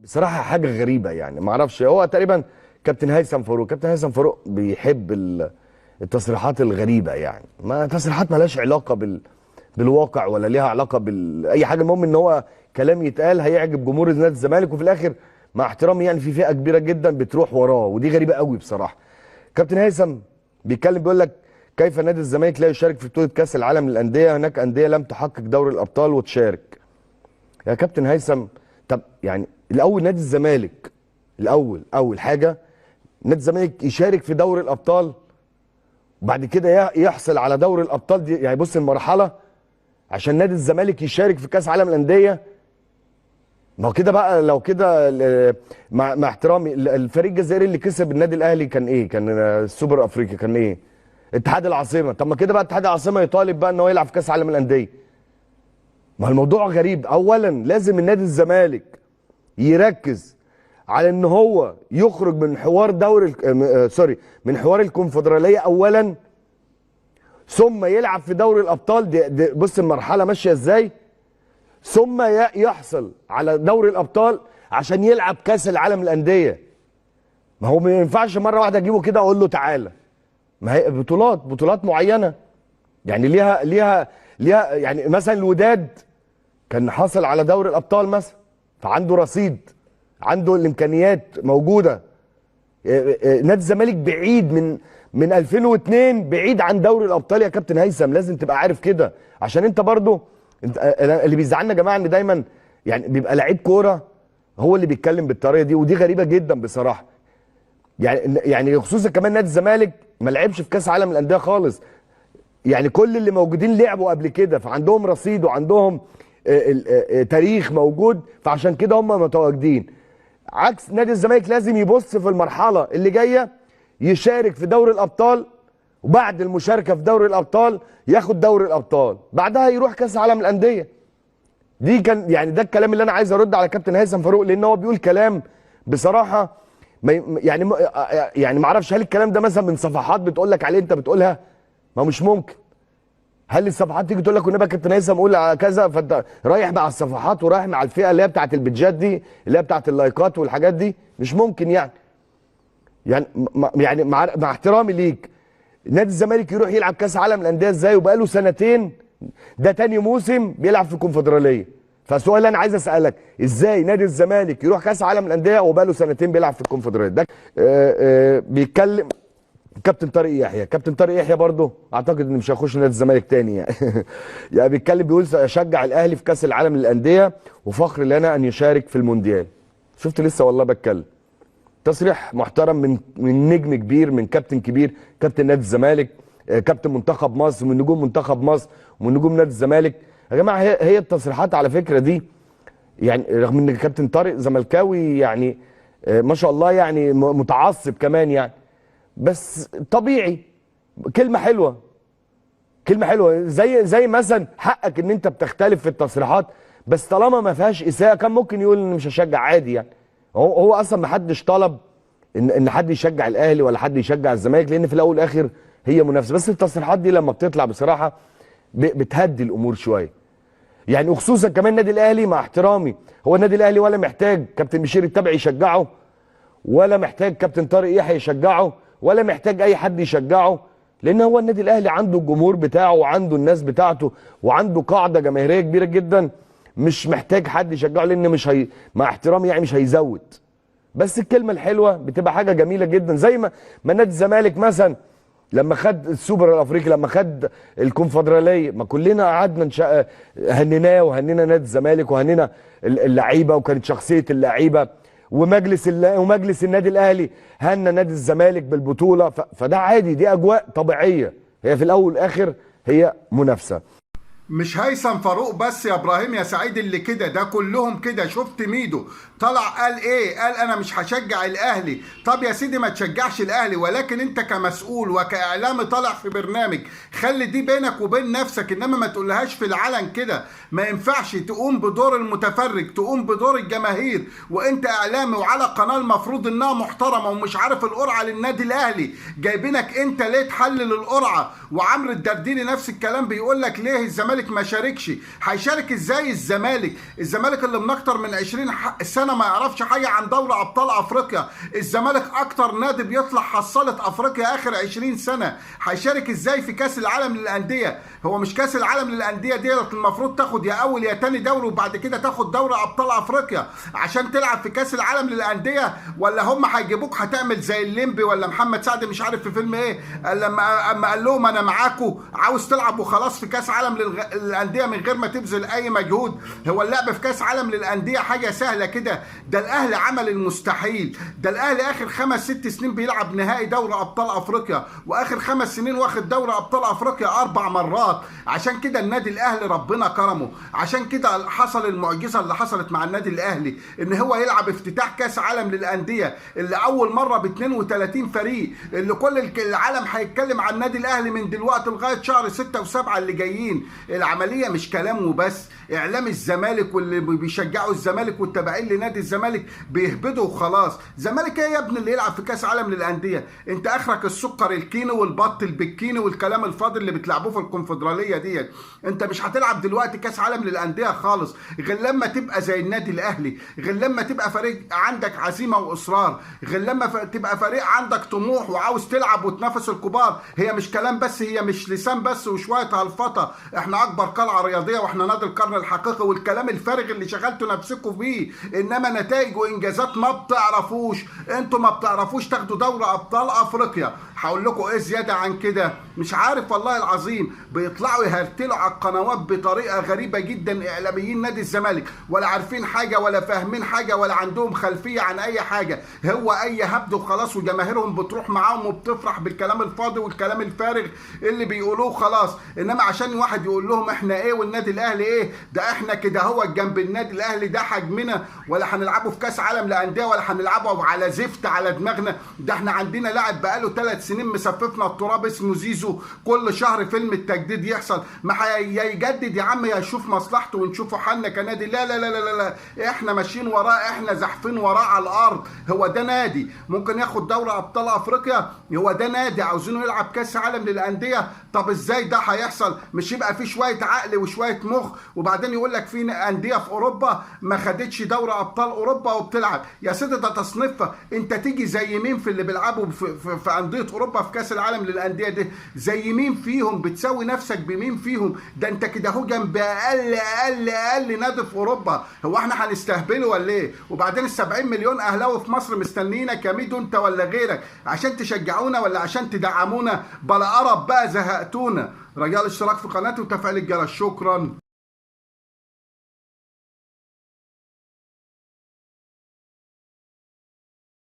بصراحه حاجه غريبه يعني، ما اعرفش، هو تقريبا كابتن هيثم فاروق. كابتن هيثم فاروق بيحب التصريحات الغريبه يعني، ما تصريحات مالهاش علاقه بالواقع ولا ليها علاقه اي حاجه. المهم ان هو كلام يتقال هيعجب جمهور نادي الزمالك، وفي الاخر مع احترامي يعني في فئه كبيره جدا بتروح وراه، ودي غريبه قوي بصراحه. كابتن هيثم بيتكلم بيقول لك: كيف نادي الزمالك لا يشارك في بطوله كاس العالم للانديه؟ هناك انديه لم تحقق دوري الابطال وتشارك. يا كابتن هيثم، طب يعني الاول نادي الزمالك، اول حاجه نادي الزمالك يشارك في دوري الابطال، وبعد كده يحصل على دوري الابطال دي. يعني بص المرحله عشان نادي الزمالك يشارك في كاس عالم الانديه. ما هو كده بقى، لو كده مع احترامي، الفريق الجزائري اللي كسب النادي الاهلي كان ايه؟ كان السوبر الافريقي، كان ايه؟ اتحاد العاصمه. طب ما كده بقى اتحاد العاصمه يطالب بقى ان هو يلعب في كاس عالم الانديه. ما الموضوع غريب. اولا لازم النادي الزمالك يركز على ان هو يخرج من حوار من حوار الكونفدراليه اولا، ثم يلعب في دوري الابطال. دي بص المرحله ماشيه ازاي، ثم يحصل على دوري الابطال عشان يلعب كاس العالم للانديه. ما هو ما ينفعش مره واحده اجيبه كده اقول له تعالى. ما هي بطولات معينه يعني، ليها يعني. مثلا الوداد كان حاصل على دوري الابطال مثلا، فعنده رصيد، عنده الامكانيات موجوده. نادي الزمالك بعيد من 2002، بعيد عن دوري الابطال يا كابتن هيثم، لازم تبقى عارف كده. عشان انت برضو اللي بيزعلنا يا جماعه ان دايما يعني بيبقى لعيب كوره هو اللي بيتكلم بالطريقه دي، ودي غريبه جدا بصراحه. يعني خصوصا كمان نادي الزمالك ما لعبش في كاس عالم الانديه خالص. يعني كل اللي موجودين لعبوا قبل كده، فعندهم رصيد وعندهم تاريخ موجود، فعشان كده هم متواجدين. عكس نادي الزمالك لازم يبص في المرحله اللي جايه يشارك في دوري الابطال، وبعد المشاركه في دوري الابطال ياخد دوري الابطال، بعدها يروح كاس عالم الانديه. دي كان يعني ده الكلام اللي انا عايز ارد على كابتن هيثم فاروق، لان هو بيقول كلام بصراحه يعني ما اعرفش، هل الكلام ده مثلا من صفحات بتقول لك عليه انت بتقولها؟ ما مش ممكن. هل الصفحات تيجي تقول لك والنبي يا كابتن هيثم قول على كذا، فانت رايح مع الصفحات ورايح مع الفئه اللي هي بتاعت البيدجات دي، اللي هي بتاعت اللايكات والحاجات دي؟ مش ممكن يعني مع احترامي ليك، نادي الزمالك يروح يلعب كاس عالم الانديه ازاي وبقاله سنتين؟ ده تاني موسم بيلعب في الكونفدراليه. فالسؤال اللي انا عايز اسالك: ازاي نادي الزمالك يروح كاس عالم الانديه وبقاله سنتين بيلعب في الكونفدراليه؟ ده بيتكلم كابتن طارق يحيى. كابتن طارق يحيى برضه اعتقد انه مش هيخش نادي الزمالك تاني يعني. يعني بيتكلم بيقول: اشجع الاهلي في كاس العالم للانديه، وفخر لنا ان يشارك في المونديال. شفت لسه والله بتكلم تصريح محترم من نجم كبير، من كابتن كبير، كابتن نادي الزمالك، كابتن منتخب مصر، من نجوم منتخب مصر ومن نجوم نادي الزمالك. يا جماعه هي التصريحات على فكره دي، يعني رغم ان كابتن طارق زملكاوي يعني ما شاء الله، يعني متعصب كمان يعني، بس طبيعي. كلمه حلوه، كلمه حلوه، زي مثلا حقك ان انت بتختلف في التصريحات، بس طالما ما فيهاش اساءه كان ممكن يقول ان مش هشجع عادي يعني. هو اصلا ما حدش طلب ان حد يشجع الاهلي ولا حد يشجع الزمالك، لان في الاول والاخر هي منافسه. بس التصريحات دي لما بتطلع بصراحه بتهدي الامور شويه يعني، وخصوصا كمان النادي الاهلي. مع احترامي، هو النادي الاهلي ولا محتاج كابتن بشير التبعي يشجعه، ولا محتاج كابتن طارق يحيى يشجعه، ولا محتاج اي حد يشجعه، لان هو النادي الاهلي عنده الجمهور بتاعه وعنده الناس بتاعته وعنده قاعده جماهيريه كبيره جدا، مش محتاج حد يشجعه، لان مع احترامي يعني مش هيزود. بس الكلمه الحلوه بتبقى حاجه جميله جدا، زي ما نادي الزمالك مثلا لما خد السوبر الافريقي، لما خد الكونفدراليه، ما كلنا قعدنا هنناه وهننا نادي الزمالك وهننا اللعيبه، وكانت شخصيه اللعيبه، ومجلس النادي الاهلي هنى نادي الزمالك بالبطوله. فده عادي، دي اجواء طبيعيه، هي في الاول والاخر هي منافسه. مش هيثم فاروق بس يا ابراهيم يا سعيد اللي كده، ده كلهم كده. شفت ميدو طلع قال ايه؟ قال انا مش هشجع الاهلي. طب يا سيدي ما تشجعش الاهلي، ولكن انت كمسؤول وكاعلامي طالع في برنامج، خلي دي بينك وبين نفسك، انما ما تقولهاش في العلن كده. ما ينفعش تقوم بدور المتفرج، تقوم بدور الجماهير، وانت اعلامي وعلى قناه المفروض انها محترمه ومش عارف القرعه للنادي الاهلي، جايبينك انت ليه تحلل القرعه؟ وعمرو الدرديري نفس الكلام بيقول لك ليه الزمالك الزمالك ما شاركش. هيشارك ازاي الزمالك اللي من اكتر من 20 سنه ما يعرفش حاجه عن دوري ابطال افريقيا. الزمالك اكتر نادي بيطلع حصاله افريقيا اخر 20 سنه. هيشارك ازاي في كاس العالم للانديه؟ هو مش كاس العالم للانديه دي المفروض تاخد يا اول يا تاني دوري وبعد كده تاخد دوري ابطال افريقيا عشان تلعب في كاس العالم للانديه؟ ولا هم هيجيبوك هتعمل زي الليمبي ولا محمد سعد مش عارف في فيلم ايه لما قال لهم انا معاكم عاوز تلعب وخلاص في كاس عالم للانديه من غير ما تبذل اي مجهود؟ هو اللعب في كاس عالم للانديه حاجه سهله كده؟ ده الاهلي عمل المستحيل. ده الاهلي اخر 5-6 سنين بيلعب نهائي دوري ابطال افريقيا، واخر 5 سنين واخد دوري ابطال افريقيا 4 مرات. عشان كده النادي الاهلي ربنا كرمه، عشان كده حصل المعجزه اللي حصلت مع النادي الاهلي ان هو يلعب افتتاح كاس عالم للانديه اللي اول مره ب 32 فريق، اللي كل العالم هيتكلم عن النادي الاهلي من دلوقتي لغايه شهر 6 و7 اللي جايين. العمليه مش كلام وبس، اعلام الزمالك واللي بيشجعوا الزمالك والتابعين لنادي الزمالك بيهبدوا وخلاص. زمالك ايه يا ابني اللي يلعب في كاس عالم للانديه؟ انت اخرك السكر الكينو والبط البكيني والكلام الفاضي اللي بتلعبوه في الكونفدراليه ديت. انت مش هتلعب دلوقتي كاس عالم للانديه خالص غير لما تبقى زي النادي الاهلي، غير لما تبقى فريق عندك عزيمه واصرار، غير لما تبقى فريق عندك طموح وعاوز تلعب وتنافس الكبار. هي مش كلام بس، هي مش لسان بس وشويه هلفطه احنا اكبر قلعه رياضيه واحنا نادي القرن الحقيقي والكلام الفارغ اللي شغلتوا نفسكم بيه، انما نتائج وانجازات ما بتعرفوش. انتوا ما بتعرفوش تاخدوا دوري ابطال افريقيا. هقول لكم ايه زياده عن كده؟ مش عارف والله العظيم. بيطلعوا يهرتلوا على القنوات بطريقه غريبه جدا اعلاميين نادي الزمالك، ولا عارفين حاجه ولا فاهمين حاجه ولا عندهم خلفيه عن اي حاجه. هو اي هبد وخلاص، وجماهيرهم بتروح معاهم وبتفرح بالكلام الفاضي والكلام الفارغ اللي بيقولوه خلاص. انما عشان واحد يقول لهم احنا ايه والنادي الاهلي ايه، ده احنا كده هو جنب النادي الاهلي ده حجمنا، ولا هنلعبه في كاس عالم للانديه ولا هنلعبه على زفت على دماغنا. ده احنا عندنا لاعب بقاله 3 سنين مسففنا التراب اسمه زيزو، كل شهر فيلم التجديد يحصل. ما يجدد يا عم، يشوف مصلحته ونشوفه حالنا كنادي. لا لا لا لا لا، احنا ماشيين وراه، احنا زحفين وراه على الارض. هو ده نادي ممكن ياخد دوري ابطال افريقيا؟ هو ده نادي عاوزينه يلعب كاس عالم للانديه؟ طب ازاي ده هيحصل؟ مش يبقى في شويه عقل وشويه مخ وبعدين يقول لك في انديه في اوروبا ما خدتش دوري ابطال اوروبا وبتلعب؟ يا سيدي ده تصنيفها. انت تيجي زي مين في اللي بيلعبوا في انديه اوروبا في كاس العالم للانديه دي؟ زي مين فيهم؟ بتساوي نفسك بمين فيهم؟ ده انت كده اهو جنب اقل نادي في اوروبا. هو احنا هنستهبله ولا ايه؟ وبعدين ال70 مليون اهلاوي في مصر مستنيينك يا ميدو انت ولا غيرك عشان تشجعونا ولا عشان تدعمونا؟ بلا قرب بقى، زهقتونا. رجال اشتراك في قناتي وتفعيل الجرس. شكرا.